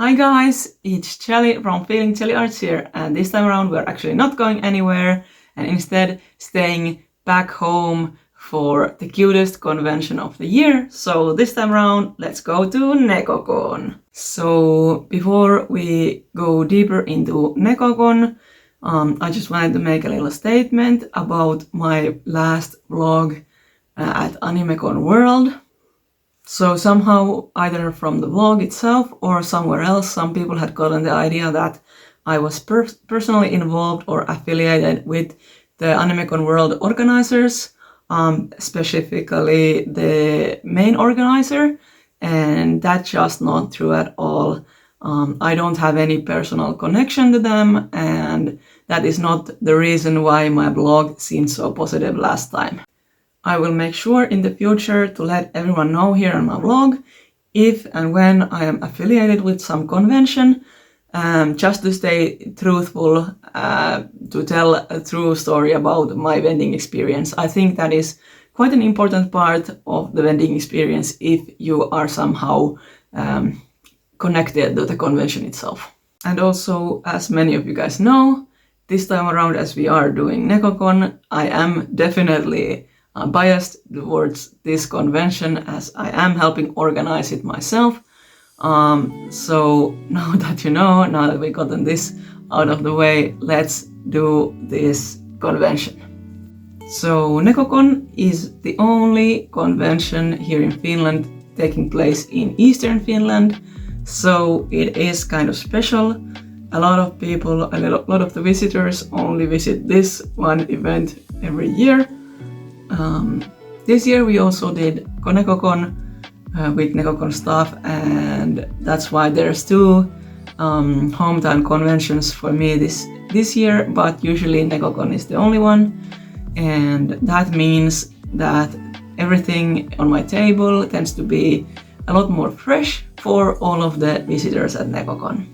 Hi guys, it's Chelly from Feeling Chelly Arts here, and this time around we're actually not going anywhere and instead staying back home for the cutest convention of the year. So this time around, let's go to Nekocon. So before we go deeper into Nekocon, I just wanted to make a little statement about my last vlog at Animecon World. So somehow, either from the vlog itself or somewhere else, some people had gotten the idea that I was personally involved or affiliated with the Animecon World organizers, specifically the main organizer, and that's just not true at all. I don't have any personal connection to them, and that is not the reason why my blog seemed so positive last time. I will make sure in the future to let everyone know here on my vlog if and when I am affiliated with some convention, just to stay truthful, to tell a true story about my vending experience. I think that is quite an important part of the vending experience if you are somehow connected to the convention itself. And also, as many of you guys know, this time around as we are doing Nekocon, I am definitely biased towards this convention as I am helping organize it myself. So now that you know, now that we've gotten this out of the way, let's do this convention. So Nekocon is the only convention here in Finland taking place in Eastern Finland, so it is kind of special. A lot of people, a lot of the visitors only visit this one event every year. This year we also did Nekocon with Nekocon staff, and that's why there's two hometown conventions for me this year, but usually Nekocon is the only one, and that means that everything on my table tends to be a lot more fresh for all of the visitors at Nekocon.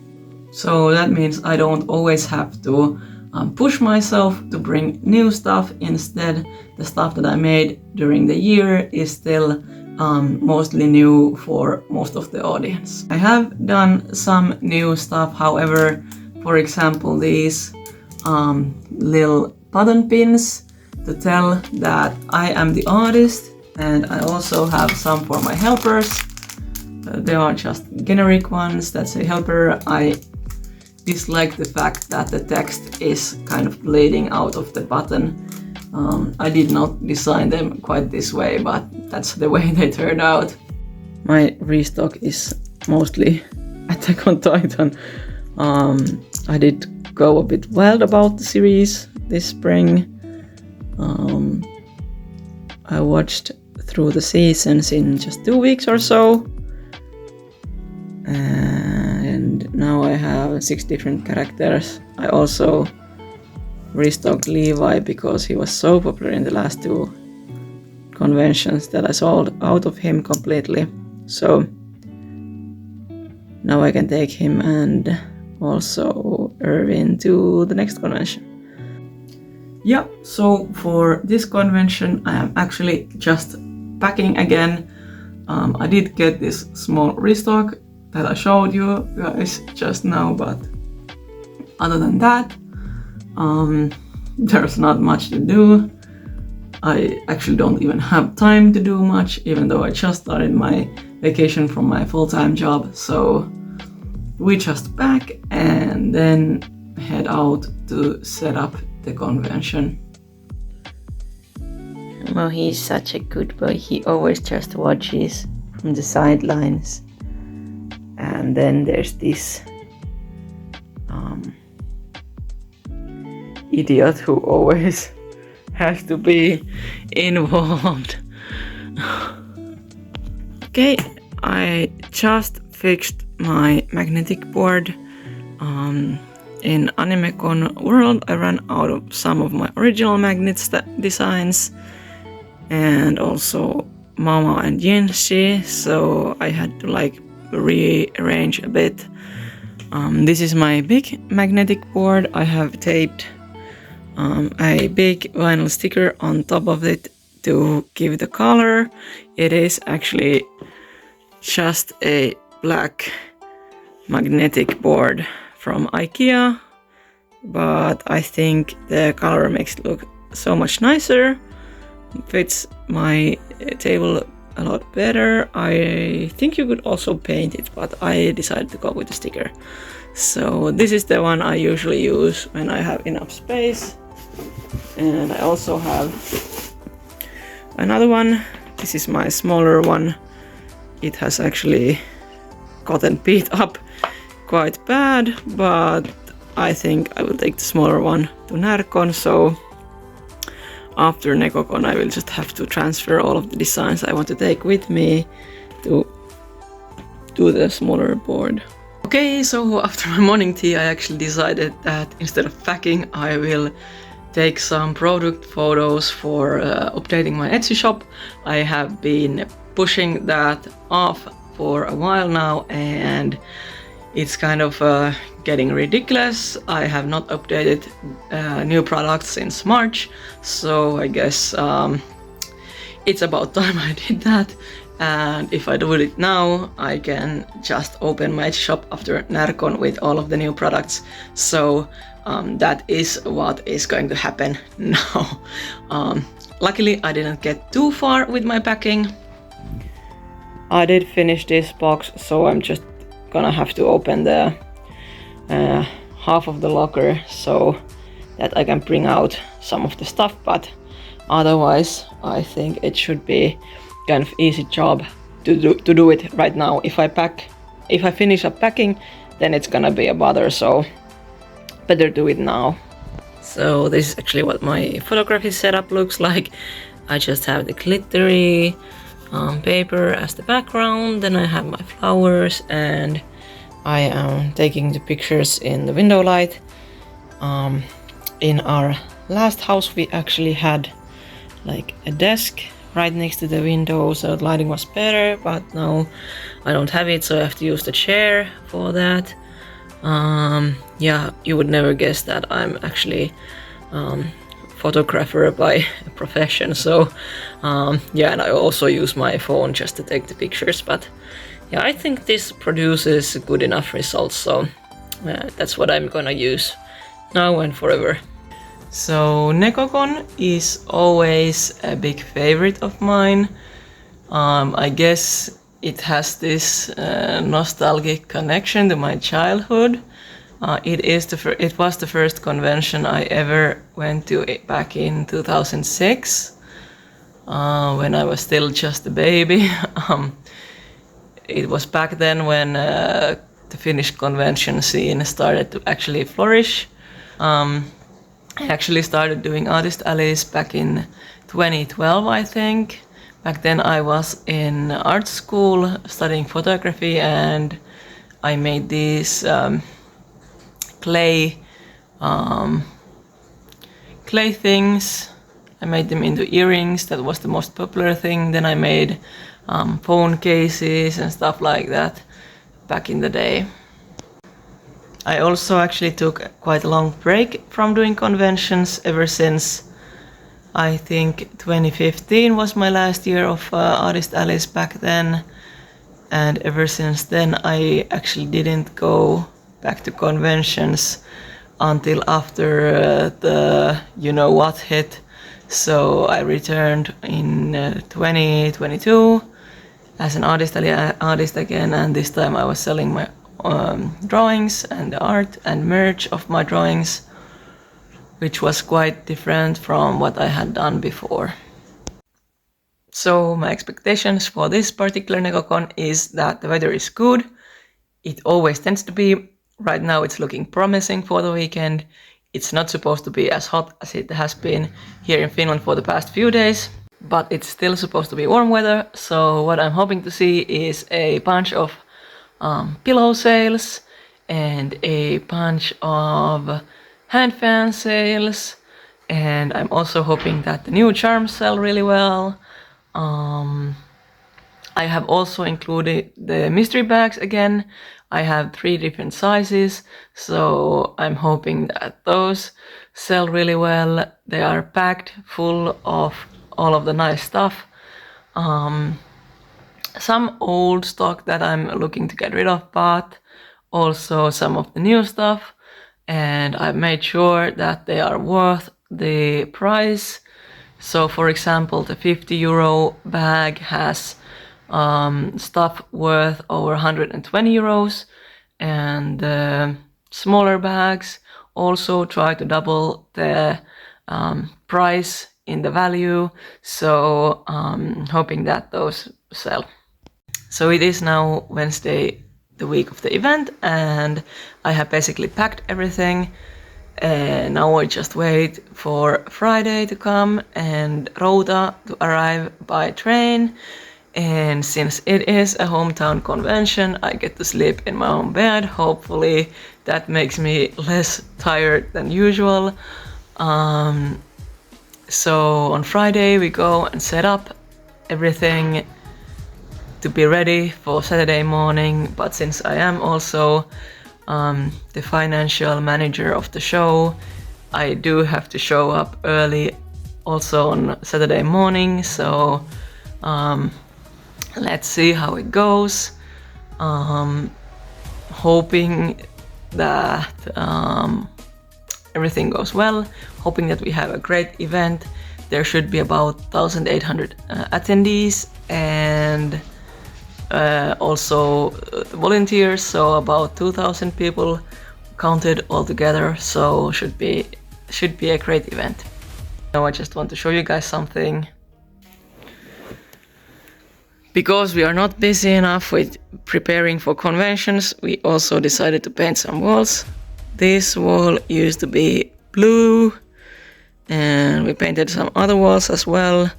So that means I don't always have to push myself to bring new stuff. Instead, the stuff that I made during the year is still mostly new for most of the audience. I have done some new stuff, however, for example, these little button pins to tell that I am the artist, and I also have some for my helpers. They are just generic ones that say helper. I dislike the fact that the text is kind of bleeding out of the button. I did not design them quite this way, but that's the way they turned out. My restock is mostly Attack on Titan. I did go a bit wild about the series this spring. I watched through the seasons in just 2 weeks or so. And now I have 6 different characters. I also restocked Levi because he was so popular in the last 2 conventions that I sold out of him completely. So now I can take him and also Irvin to the next convention. Yeah, so for this convention I am actually just packing again. I did get this small restock that I showed you guys just now, but other than that, there's not much to do. I actually don't even have time to do much, even though I just started my vacation from my full-time job. So we just pack and then head out to set up the convention. Well, he's such a good boy. He always just watches from the sidelines. And then there's this idiot who always has to be involved. Okay, I just fixed my magnetic board. In Animecon World, I ran out of some of my original magnets designs, and also Mama and Jenshi, so I had to rearrange a bit. This is my big magnetic board. I have taped a big vinyl sticker on top of it to give the color. It is actually just a black magnetic board from IKEA, but I think the color makes it look so much nicer. Fits my table a lot better. I think you could also paint it, but I decided to go with a sticker. So this is the one I usually use when I have enough space. And I also have another one. This is my smaller one. It has actually gotten beat up quite bad, but I think I will take the smaller one to Närcon. So after Nekocon, I will just have to transfer all of the designs I want to take with me to the smaller board. Okay, so after my morning tea, I actually decided that instead of packing, I will take some product photos for updating my Etsy shop. I have been pushing that off for a while now, and it's kind of getting ridiculous. I have not updated new products since March, so I guess it's about time I did that. And if I do it now, I can just open my shop after Närcon with all of the new products. So that is what is going to happen now. Luckily, I didn't get too far with my packing. I did finish this box, so I'm just gonna have to open the half of the locker so that I can bring out some of the stuff, but otherwise I think it should be kind of easy job to do it right now. If I finish up packing, then it's gonna be a bother, so better do it now. So this is actually what my photography setup looks like. I just have the glittery paper as the background, then I have my flowers, and I am taking the pictures in the window light. In our last house we actually had like a desk right next to the window, so the lighting was better, but now I don't have it, so I have to use the chair for that. Yeah, you would never guess that I'm actually photographer by profession, so yeah, and I also use my phone just to take the pictures, but yeah, I think this produces good enough results, so that's what I'm gonna use now and forever. So Nekocon is always a big favorite of mine. I guess it has this nostalgic connection to my childhood. It was the first convention I ever went to back in 2006, when I was still just a baby. It was back then when the Finnish convention scene started to actually flourish. I actually started doing artist alleys back in 2012, I think. Back then I was in art school studying photography, and I made these clay things. I made them into earrings. That was the most popular thing. Then I made phone cases and stuff like that back in the day. I also actually took quite a long break from doing conventions ever since I think 2015 was my last year of Artist Alleys back then, and ever since then I actually didn't go back to conventions until after the you know what hit. So I returned in 2022 as an artist again, and this time I was selling my drawings and the art and merch of my drawings, which was quite different from what I had done before. So my expectations for this particular Nekocon is that the weather is good. It always tends to be. Right now it's looking promising for the weekend. It's not supposed to be as hot as it has been here in Finland for the past few days, but it's still supposed to be warm weather. So what I'm hoping to see is a bunch of pillow sales and a bunch of hand fan sales, and I'm also hoping that the new charms sell really well. I have also included the mystery bags again. I have 3 different sizes, so I'm hoping that those sell really well. They are packed full of all of the nice stuff. Some old stock that I'm looking to get rid of, but also some of the new stuff, and I made sure that they are worth the price. So for example, the 50 euro bag has stuff worth over 120 euros, and the smaller bags also try to double the price in the value, so hoping that those sell. So it is now Wednesday, the week of the event, and I have basically packed everything, and now I just wait for Friday to come and Rota to arrive by train. And since it is a hometown convention, I get to sleep in my own bed. Hopefully that makes me less tired than usual. So on Friday we go and set up everything to be ready for Saturday morning. But since I am also the financial manager of the show, I do have to show up early also on Saturday morning. So let's see how it goes. Hoping that everything goes well, hoping that we have a great event. There should be about 1,800 attendees, and also volunteers, so about 2,000 people counted all together. So should be a great event. Now I just want to show you guys something. Because we are not busy enough with preparing for conventions, we also decided to paint some walls. This wall used to be blue, and we painted some other walls as well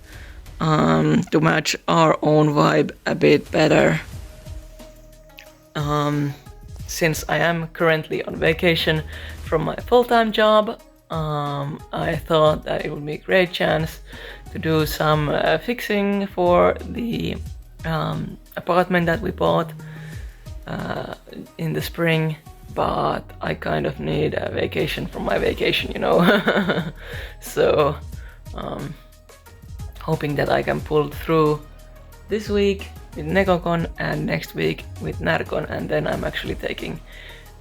to match our own vibe a bit better. Since I am currently on vacation from my full-time job, I thought that it would be a great chance to do some fixing for the apartment that we bought in the spring, but I kind of need a vacation from my vacation, you know. So hoping that I can pull through this week with Nekocon and next week with Närcon, and then I'm actually taking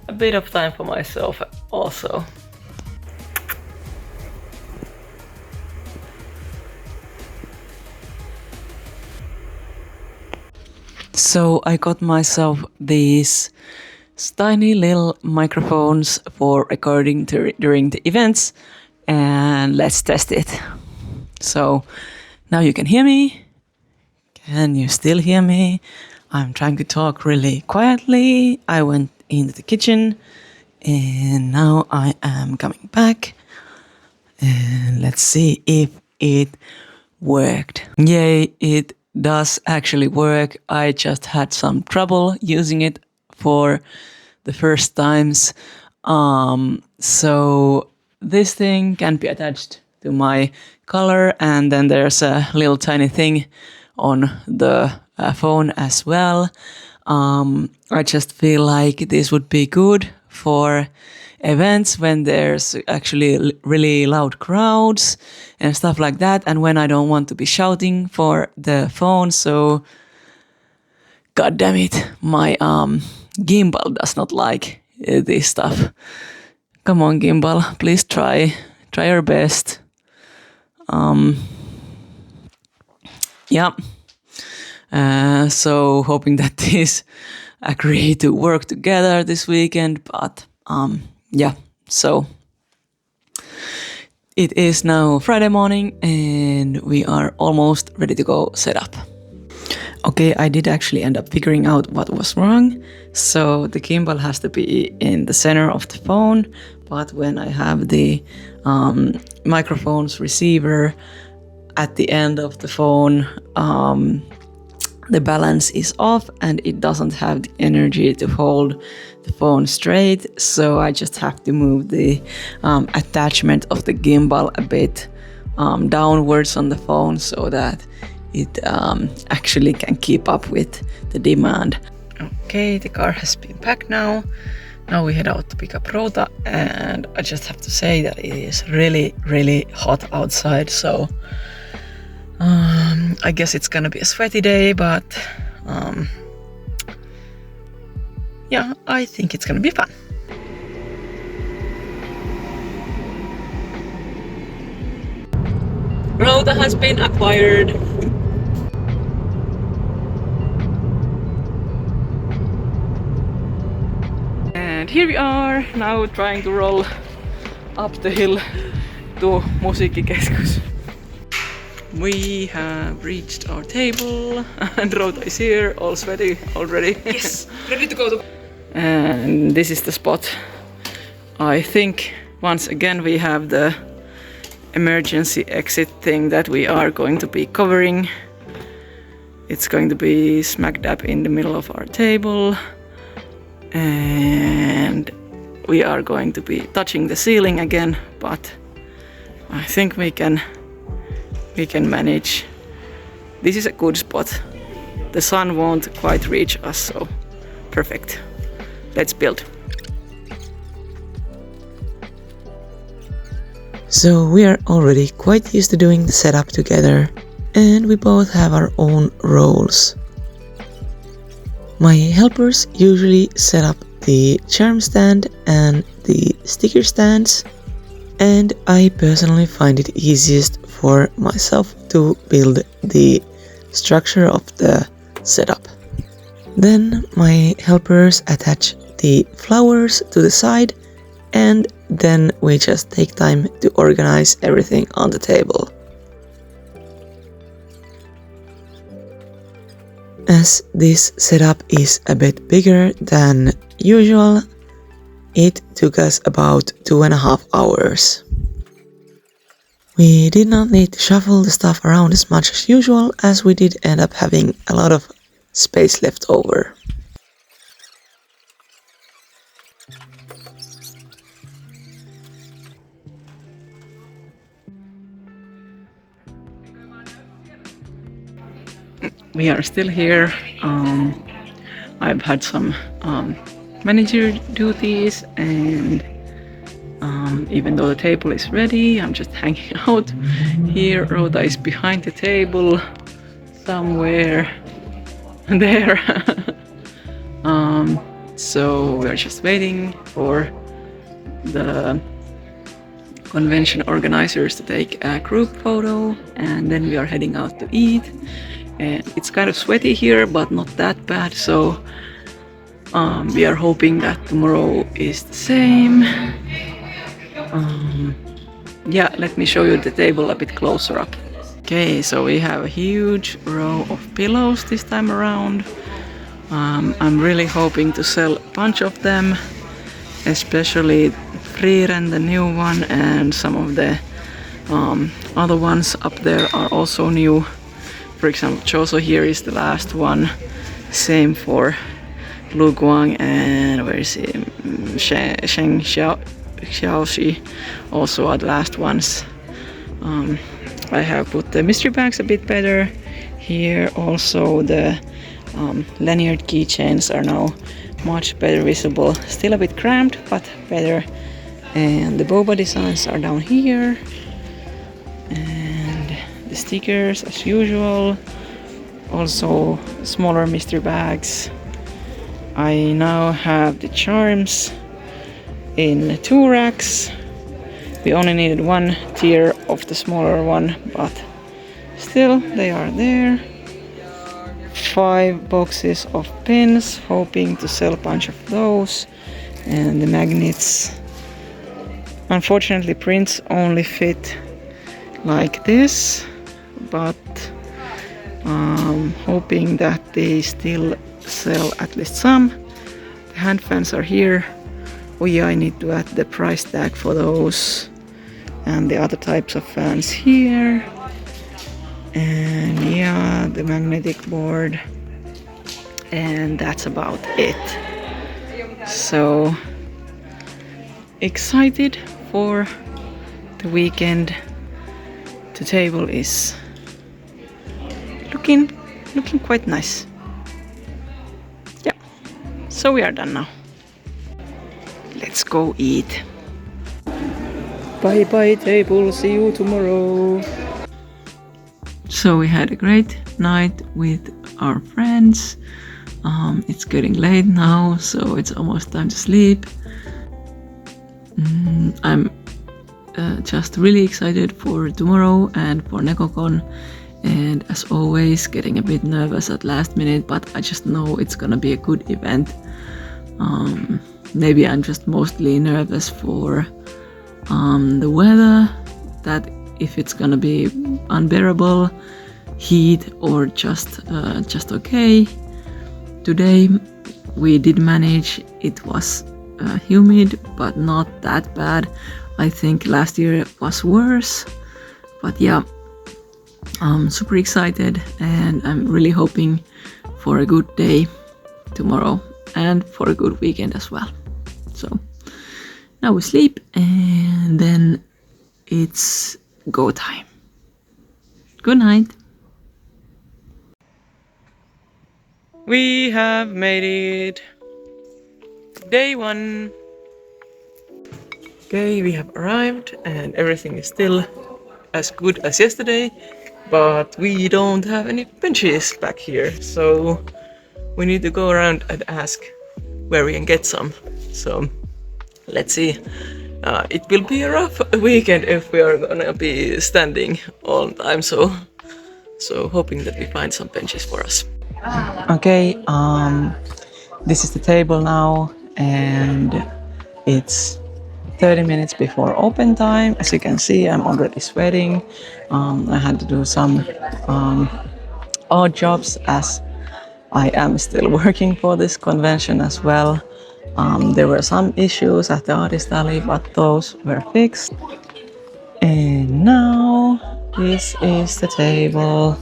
a bit of time for myself also. So I got myself these tiny little microphones for recording during the events, and let's test it. So now you can hear me. Can you still hear me? I'm trying to talk really quietly. I went into the kitchen and now I am coming back, and let's see if it worked. Yay, it does actually work. I just had some trouble using it for the first times. So this thing can be attached to my collar, and then there's a little tiny thing on the phone as well. I just feel like this would be good for events when there's actually really loud crowds and stuff like that, and when I don't want to be shouting for the phone. So god damn it, my gimbal does not like this stuff. Come on, gimbal, please try your best. Yeah. So hoping that this agree to work together this weekend, but yeah, so it is now Friday morning and we are almost ready to go set up. Okay, I did actually end up figuring out what was wrong. So the gimbal has to be in the center of the phone, but when I have the microphone's receiver at the end of the phone, the balance is off and it doesn't have the energy to hold the phone straight. So I just have to move the attachment of the gimbal a bit downwards on the phone so that it actually can keep up with the demand. Okay, the car has been packed now. Now we head out to pick up Rota, and I just have to say that it is really, really hot outside. So I guess it's gonna be a sweaty day, but yeah, I think it's gonna be fun. Rota has been acquired. And here we are now trying to roll up the hill to Musiikkikeskus. We have reached our table and Rota is here, all sweaty already. Yes, ready to go to... And this is the spot. I think once again we have the emergency exit thing that we are going to be covering. It's going to be smack dab in the middle of our table. And we are going to be touching the ceiling again, but I think we can manage. This is a good spot. The sun won't quite reach us, so perfect. Let's build. So we are already quite used to doing the setup together, and we both have our own roles. My helpers usually set up the charm stand and the sticker stands, and I personally find it easiest for myself to build the structure of the setup. Then my helpers attach the flowers to the side, and then we just take time to organize everything on the table. As this setup is a bit bigger than usual, it took us about 2.5 hours. We did not need to shuffle the stuff around as much as usual, as we did end up having a lot of space left over. We are still here. I've had some manager duties, and even though the table is ready, I'm just hanging out here. Rota is behind the table somewhere there. So we're just waiting for the convention organizers to take a group photo, and then we are heading out to eat. And it's kind of sweaty here, but not that bad, so we are hoping that tomorrow is the same. Yeah, let me show you the table a bit closer up. Okay, so we have a huge row of pillows this time around. I'm really hoping to sell a bunch of them, especially Frieren, the new one, and some of the other ones up there are also new. For example, Choso here is the last one. Same for Lu Guang and where is he? Sheng Xiaoxi also are the last ones. I have put the mystery bags a bit better. Here also the lanyard keychains are now much better visible. Still a bit cramped, but better. And the boba designs are down here. And the stickers as usual. Also smaller mystery bags. I now have the charms in 2 racks. We only needed 1 tier of the smaller one, but still they are there. 5 boxes of pins, hoping to sell a bunch of those. And the magnets. Unfortunately, prints only fit like this, but hoping that they still sell at least some. The hand fans are here. Oh yeah, I need to add the price tag for those. And the other types of fans here. And yeah, the magnetic board. And that's about it. So excited for the weekend. The table is looking quite nice. Yeah, so we are done now. Let's go eat. Bye bye table, see you tomorrow. So we had a great night with our friends. It's getting late now, so it's almost time to sleep. I'm just really excited for tomorrow and for Nekocon, and as always getting a bit nervous at last minute, but I just know it's gonna be a good event. Maybe I'm just mostly nervous for the weather, that if it's gonna be unbearable heat or just okay. Today we did manage. It was humid, but not that bad. I think last year it was worse, but yeah, I'm super excited and I'm really hoping for a good day tomorrow and for a good weekend as well. So now we sleep and then it's go time. Good night. We have made it. Day 1. Okay, we have arrived and everything is still as good as yesterday, but we don't have any benches back here, so we need to go around and ask where we can get some. So let's see. It will be a rough weekend if we are gonna be standing all the time, so hoping that we find some benches for us. Okay, this is the table now, and it's 30 minutes before open time. As you can see, I'm already sweating. I had to do some odd jobs as I am still working for this convention as well. There were some issues at the artist alley, but those were fixed. And now this is the table.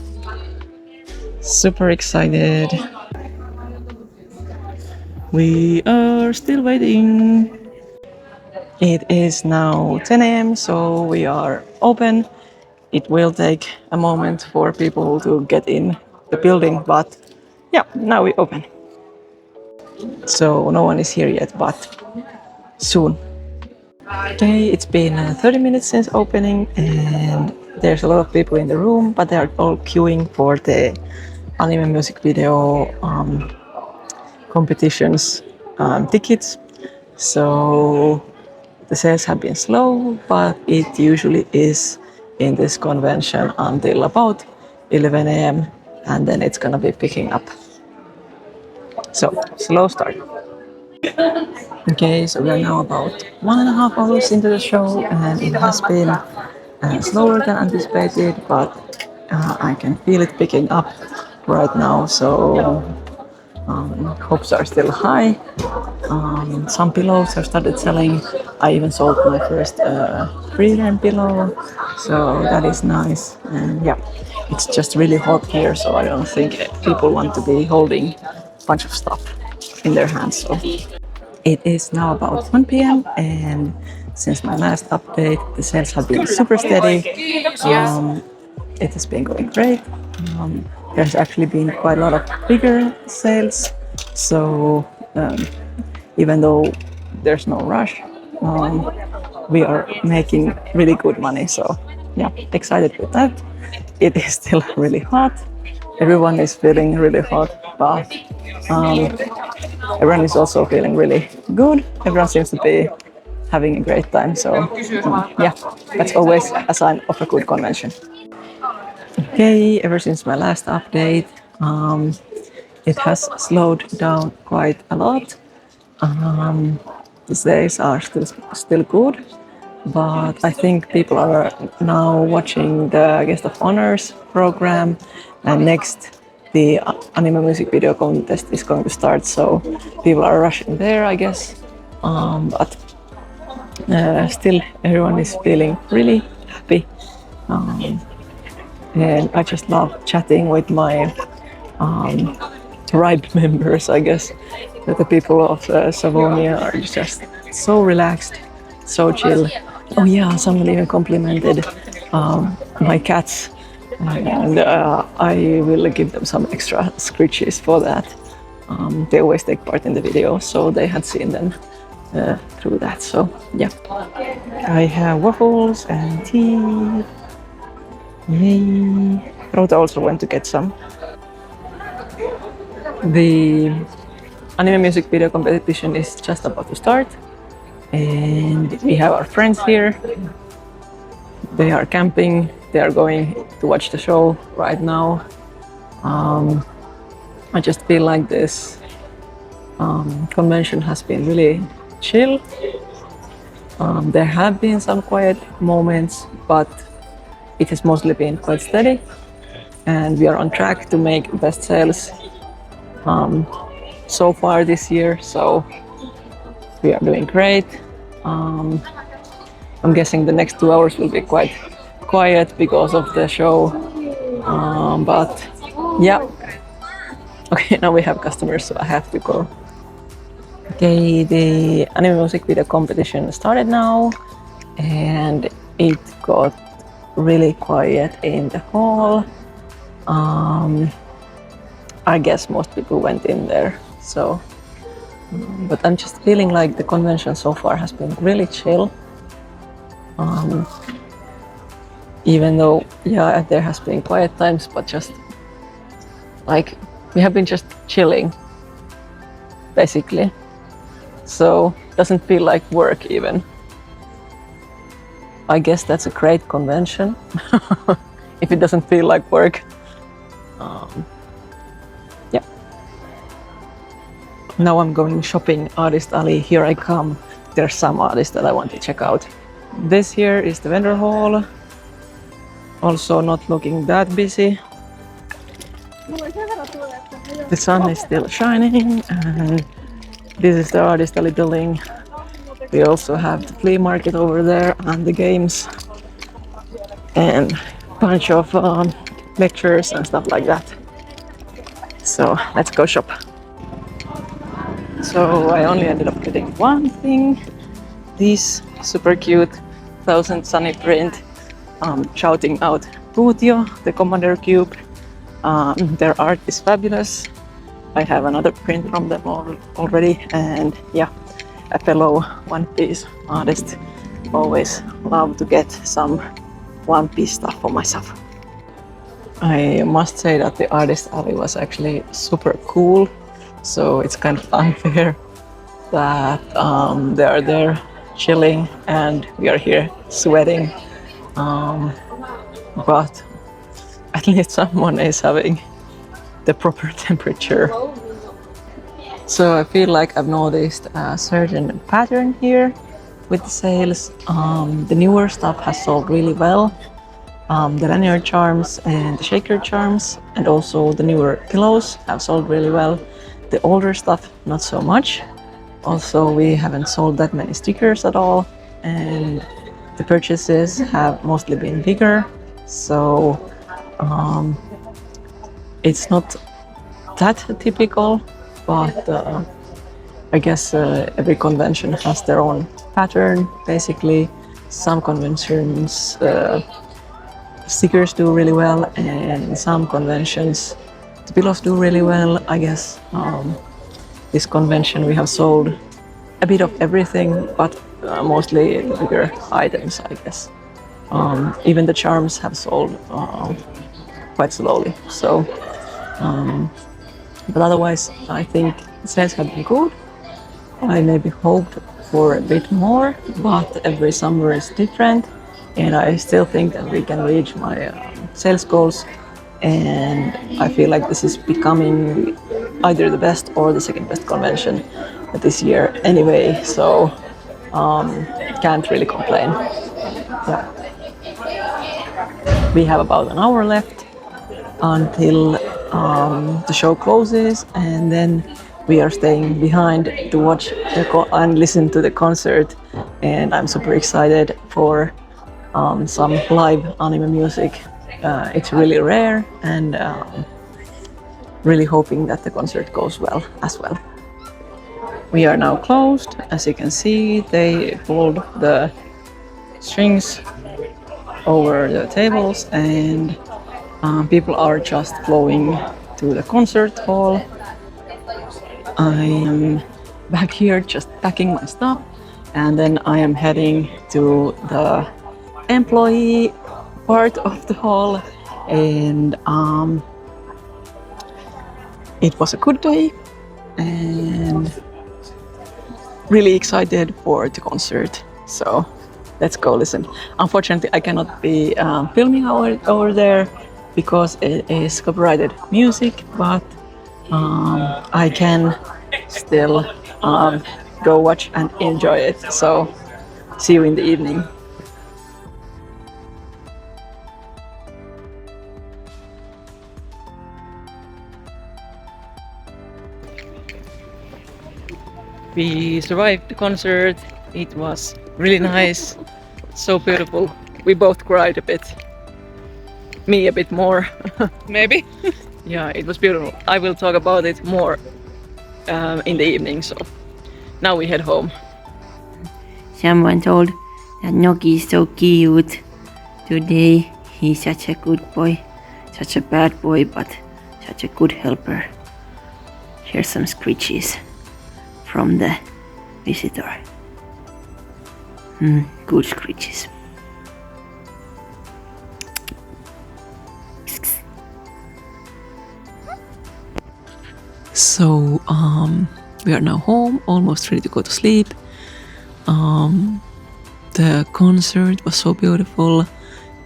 Super excited. We are still waiting. It is now 10 a.m. so we are open. It will take a moment for people to get in the building, but yeah, now we open. So no one is here yet, but soon. Okay, it's been 30 minutes since opening and there's a lot of people in the room, but they are all queuing for the anime music video competitions tickets. So the sales have been slow, but it usually is in this convention until about 11 a.m. and then it's gonna be picking up. So slow start. Okay, so we are now about 1.5 hours into the show and it has been slower than anticipated, but I can feel it picking up right now, so hopes are still high. Some pillows have started selling. I even sold my first freelance pillow, so that is nice. And yeah, it's just really hot here, so I don't think people want to be holding a bunch of stuff in their hands. So it is now about 1 p.m. and since my last update, the sales have been super steady. It has been going great. There's actually been quite a lot of bigger sales, so even though there's no rush, we are making really good money. So yeah, excited with that. It is still really hot. Everyone is feeling really hot, but everyone is also feeling really good. Everyone seems to be having a great time. So yeah, that's always a sign of a good convention. Okay, ever since my last update, it has slowed down quite a lot. The sales are still good, but I think people are now watching the Guest of Honors program, and next the anime music video contest is going to start, so people are rushing there, I guess. But still, everyone is feeling really happy. And I just love chatting with my tribe members, I guess. The people of Savonia are just so relaxed, so chill. Oh yeah, someone even complimented my cats, and I will give them some extra scritches for that. They always take part in the video, so they had seen them through that. So yeah, I have waffles and tea. Yay! Rota also went to get some. The anime music video competition is just about to start, and we have our friends here. They are camping, they are going to watch the show right now. I just feel like this convention has been really chill. There have been some quiet moments, but it has mostly been quite steady, and we are on track to make best sales so far this year, so we are doing great. I'm guessing the next 2 hours will be quite quiet because of the show, but yeah. Okay, now we have customers, so I have to go. Okay, the anime music video competition started now, and it got really quiet in the hall. I guess most people went in there, so but I'm just feeling like the convention so far has been really chill. Even though, yeah, there has been quiet times, but just like we have been just chilling, basically. So doesn't feel like work even. I guess that's a great convention if it doesn't feel like work. Yeah. Now I'm going shopping, Artist Alley, here I come. There's some artists that I want to check out. This here is the vendor hall. Also not looking that busy. The sun is still shining, and this is the Artist Alley building. We also have the flea market over there and the games and a bunch of lectures and stuff like that. So let's go shop. So I only ended up getting one thing. This super cute 1000 Sunny print shouting out Puutio, the Commander Cube. Their art is fabulous. I have another print from them already, and yeah, a fellow One Piece artist. Always love to get some One Piece stuff for myself. I must say that the Artist Alley was actually super cool, so it's kind of unfair that they are there chilling and we are here sweating. But at least someone is having the proper temperature. So I feel like I've noticed a certain pattern here with the sales. The newer stuff has sold really well. The lanyard charms and the shaker charms, and also the newer pillows have sold really well. The older stuff, not so much. Also, we haven't sold that many stickers at all, and the purchases have mostly been bigger. So it's not that typical, but I guess every convention has their own pattern. Basically, some conventions stickers do really well, and some conventions the pillows do really well. I guess this convention we have sold a bit of everything, but mostly the bigger items, I guess. Even the charms have sold quite slowly. So, but otherwise, I think sales have been good. I maybe hoped for a bit more, but every summer is different, and I still think that we can reach my sales goals. And I feel like this is becoming either the best or the second best convention this year anyway, so can't really complain. Yeah. We have about an hour left until the show closes, and then we are staying behind to watch and listen to the concert, and I'm super excited for some live anime music. It's really rare, and really hoping that the concert goes well as well. We are now closed. As you can see, they pulled the strings over the tables, and people are just flowing to the concert hall. I am back here just packing my stuff, and then I am heading to the employee part of the hall, and It was a good day and really excited for the concert. So let's go listen. Unfortunately, I cannot be filming over there because it is copyrighted music, but I can still go watch and enjoy it. So see you in the evening. We survived the concert. It was really nice, so beautiful. We both cried a bit. Me a bit more. Maybe. Yeah, it was beautiful. I will talk about it more in the evening. So now we head home. Someone told that Noki is so cute. Today he's such a good boy. Such a bad boy, but such a good helper. Here's some screeches from the visitor. Good screeches. So we are now home, almost ready to go to sleep. The concert was so beautiful.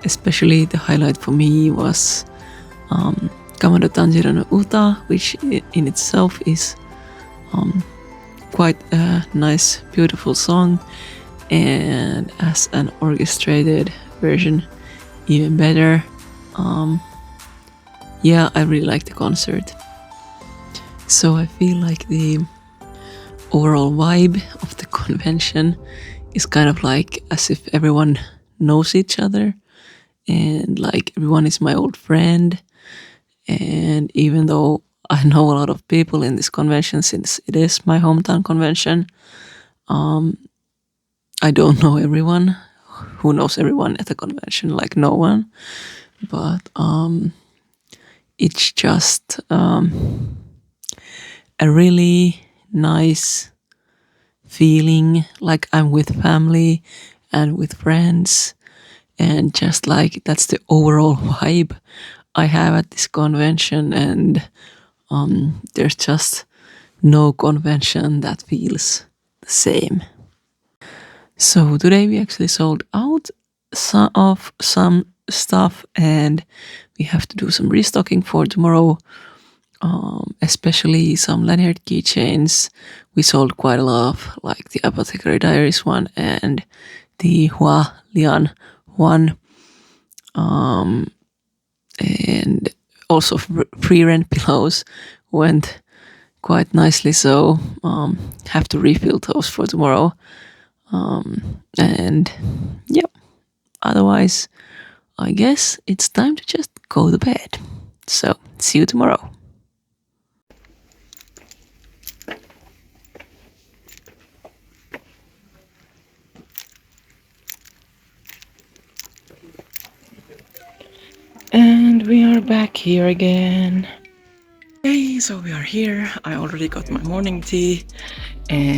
Especially the highlight for me was Kamado Tanjiro no Uta, which in itself is quite a nice, beautiful song, and as an orchestrated version, even better. Yeah, I really liked the concert. So I feel like the overall vibe of the convention is kind of like as if everyone knows each other, and like everyone is my old friend. And even though I know a lot of people in this convention, since it is my hometown convention, I don't know everyone. Who knows everyone at the convention? Like no one. But it's just a really nice feeling, like I'm with family and with friends, and just like that's the overall vibe I have at this convention. And there's just no convention that feels the same. So today we actually sold out of some stuff, and we have to do some restocking for tomorrow. Especially some lanyard keychains. We sold quite a lot of, like the Apothecary Diaries one and the Hua Lian one. And also free rent pillows went quite nicely, so have to refill those for tomorrow. And yeah, otherwise I guess it's time to just go to bed. So see you tomorrow. And we are back here again. Okay, so we are here. I already got my morning tea, and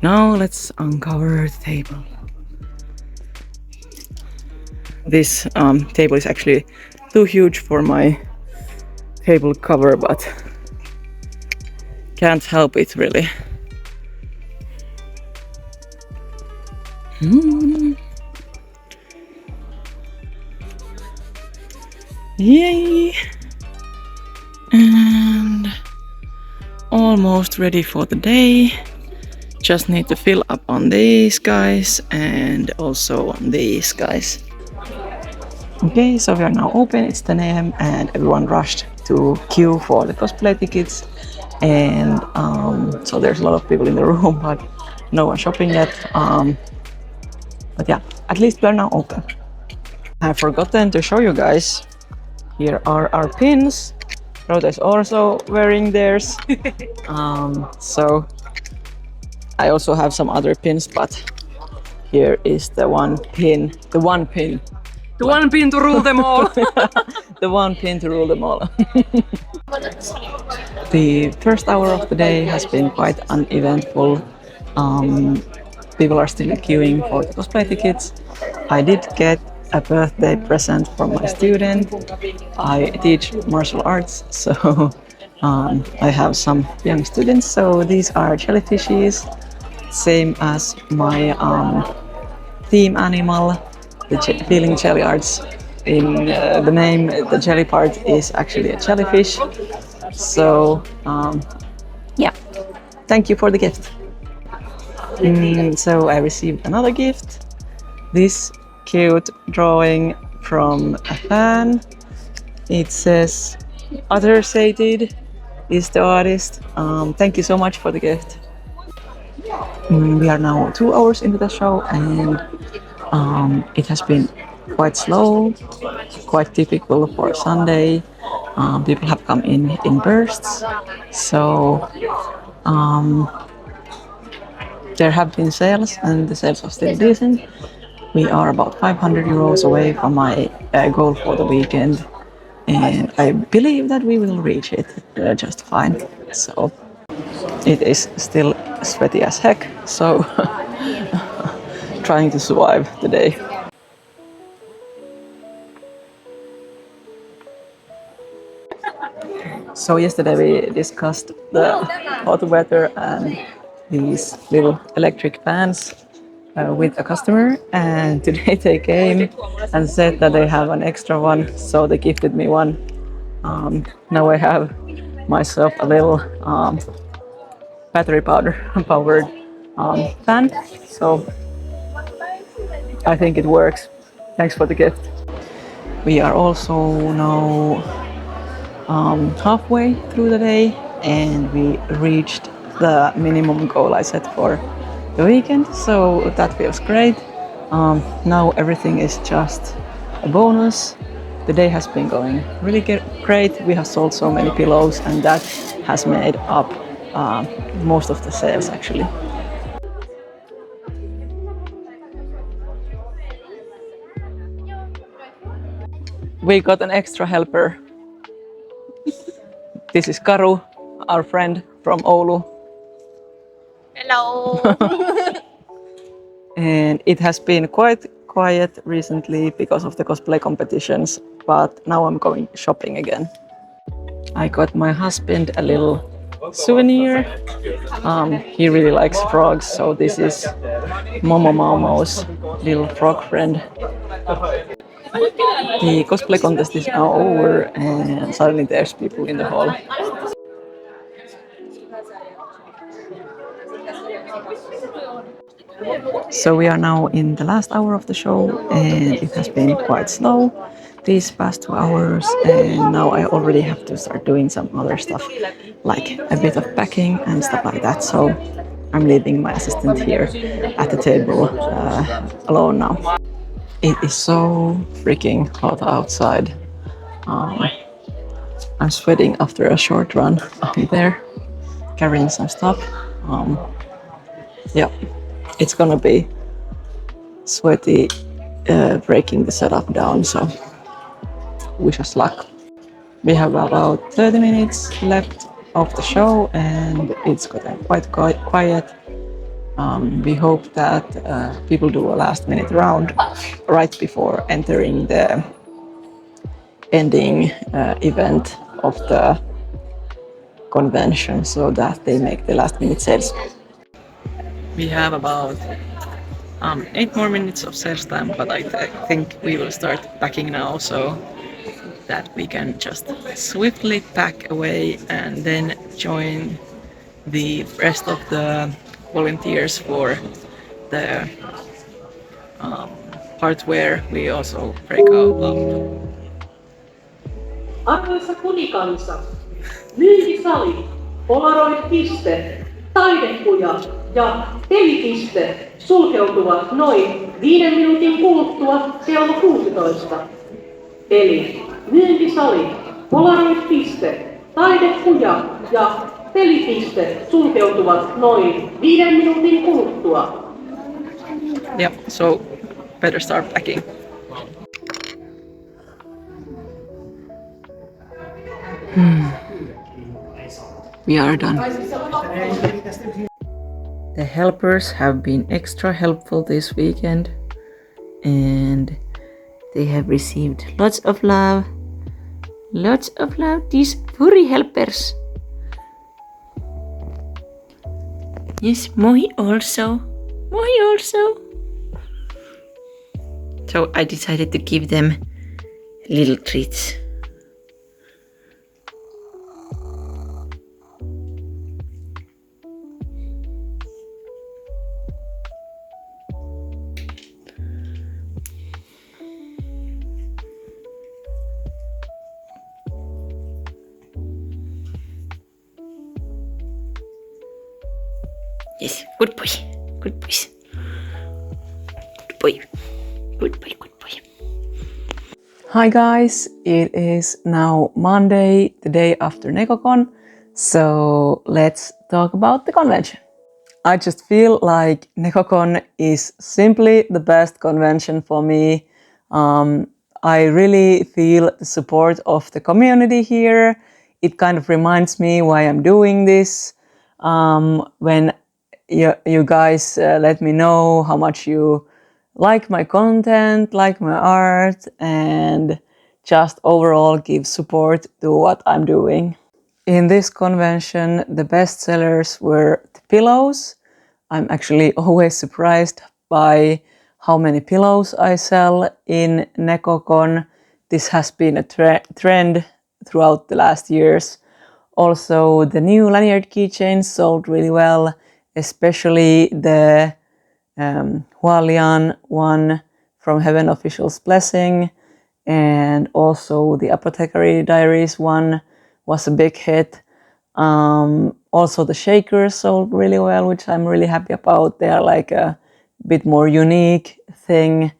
now let's uncover the table. This table is actually too huge for my table cover, but can't help it really. Yay! And almost ready for the day. Just need to fill up on these guys and also on these guys. Okay, so we are now open. It's 10 a.m. and everyone rushed to queue for the cosplay tickets. And so there's a lot of people in the room, but no one shopping yet. But yeah, at least we're now open. I've forgotten to show you guys. Here are our pins. Rhoda is also wearing theirs. So I also have some other pins, but here is the one pin. The one pin. The one pin to rule them all. The one pin to rule them all. The first hour of the day has been quite uneventful. People are still queuing for the cosplay tickets. I did get a birthday present from my student. I teach martial arts, so I have some young students, so these are jellyfishes, same as my theme animal, the feeling jelly arts. In the name, the jelly part is actually a jellyfish. So yeah, thank you for the gift. So I received another gift. This cute drawing from a fan. It says Other Sated is the artist. Thank you so much for the gift. We are now 2 hours into the show and it has been quite slow, quite typical for Sunday. People have come in bursts. So there have been sales and the sales are still decent. We are about 500 euros away from my goal for the weekend. And I believe that we will reach it just fine. So it is still sweaty as heck, so trying to survive the day. So yesterday we discussed the hot weather and these little electric fans with a customer, and today they came and said that they have an extra one, so they gifted me one. Now I have myself a little battery powered fan, so I think it works. Thanks for the gift. We are also now halfway through the day and we reached the minimum goal I set for the weekend, so that feels great. Now everything is just a bonus. The day has been going really great. We have sold so many pillows and that has made up most of the sales actually. We got an extra helper. This is Karu, our friend from Oulu. Hello. And it has been quite quiet recently because of the cosplay competitions, but now I'm going shopping again. I got my husband a little souvenir. He really likes frogs, so this is Momo Maumo's little frog friend. The cosplay contest is now over and suddenly there's people in the hall. So we are now in the last hour of the show and it has been quite slow these past 2 hours, and now I already have to start doing some other stuff like a bit of packing and stuff like that. So I'm leaving my assistant here at the table alone now. It is so freaking hot outside. I'm sweating after a short run up there, carrying some stuff. Yeah, it's gonna be sweaty breaking the setup down, so wish us luck. We have about 30 minutes left of the show and it's gotten quite quiet. We hope that people do a last minute round right before entering the ending event of the convention so that they make the last minute sales. We have about 8 more minutes of sales time, but I think we will start packing now so that we can just swiftly pack away and then join the rest of the volunteers for the part where we also break out loud. Arvoisa kuninkansa, myyntisali, Polaroid-piste, taidekuja ja pelipiste sulkeutuvat noin 5 minuutin kuluttua kello 16. Eli myyntisali, Polaroid-piste, taidekuja ja pelipiste sulkeutuvat noin 5 minuutin kuluttua. Yeah, so better start packing. We are done. The helpers have been extra helpful this weekend and they have received lots of love. Lots of love, these furry helpers. Yes, moi also. Moi also. So I decided to give them little treats. Yes, good boy. Good boys. Good boy. Good boy, good boy. Hi guys, it is now Monday, the day after Nekocon, so let's talk about the convention. I just feel like Nekocon is simply the best convention for me. I really feel the support of the community here. It kind of reminds me why I'm doing this. When you guys let me know how much you like my content, like my art, and just overall give support to what I'm doing. In this convention, the best sellers were the pillows. I'm actually always surprised by how many pillows I sell in Nekocon. This has been a trend throughout the last years. Also, the new lanyard keychains sold really well, especially the Hualian one from Heaven Official's Blessing, and also the Apothecary Diaries one was a big hit. Also, the shakers sold really well, which I'm really happy about. They are like a bit more unique thing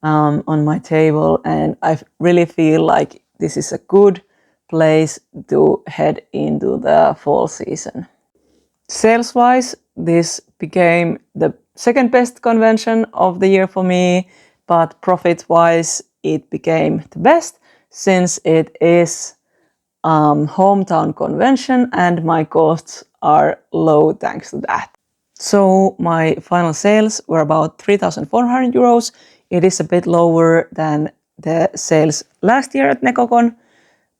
on my table, and I really feel like this is a good place to head into the fall season. Sales-wise, this became the second best convention of the year for me, but profit-wise, it became the best since it is hometown convention and my costs are low thanks to that. So my final sales were about 3,400 euros. It is a bit lower than the sales last year at Nekocon,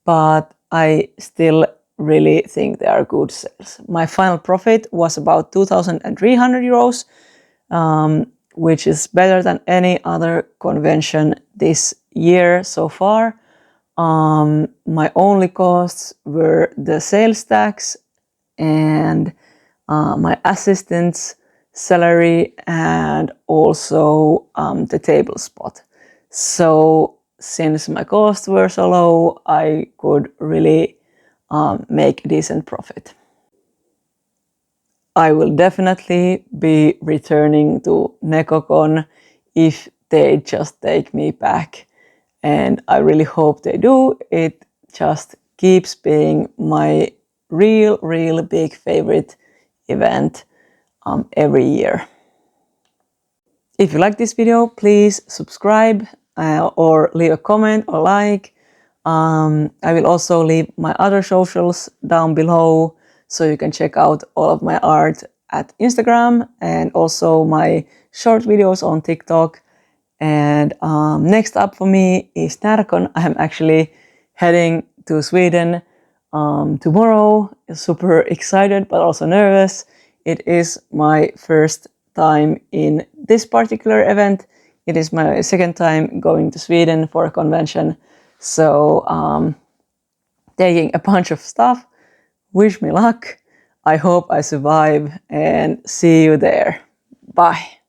but I still really think they are good sales. My final profit was about 2,300 euros, which is better than any other convention this year so far. My only costs were the sales tax and my assistant's salary and also the table spot. So since my costs were so low, I could really make a decent profit. I will definitely be returning to Nekocon if they just take me back. And I really hope they do. It just keeps being my real big favorite event every year. If you like this video, please subscribe or leave a comment or like. I will also leave my other socials down below so you can check out all of my art at Instagram and also my short videos on TikTok. And next up for me is Närcon. I'm actually heading to Sweden tomorrow. Super excited but also nervous. It is my first time in this particular event. It is my second time going to Sweden for a convention. So taking a bunch of stuff. Wish me luck. I hope I survive and see you there. Bye.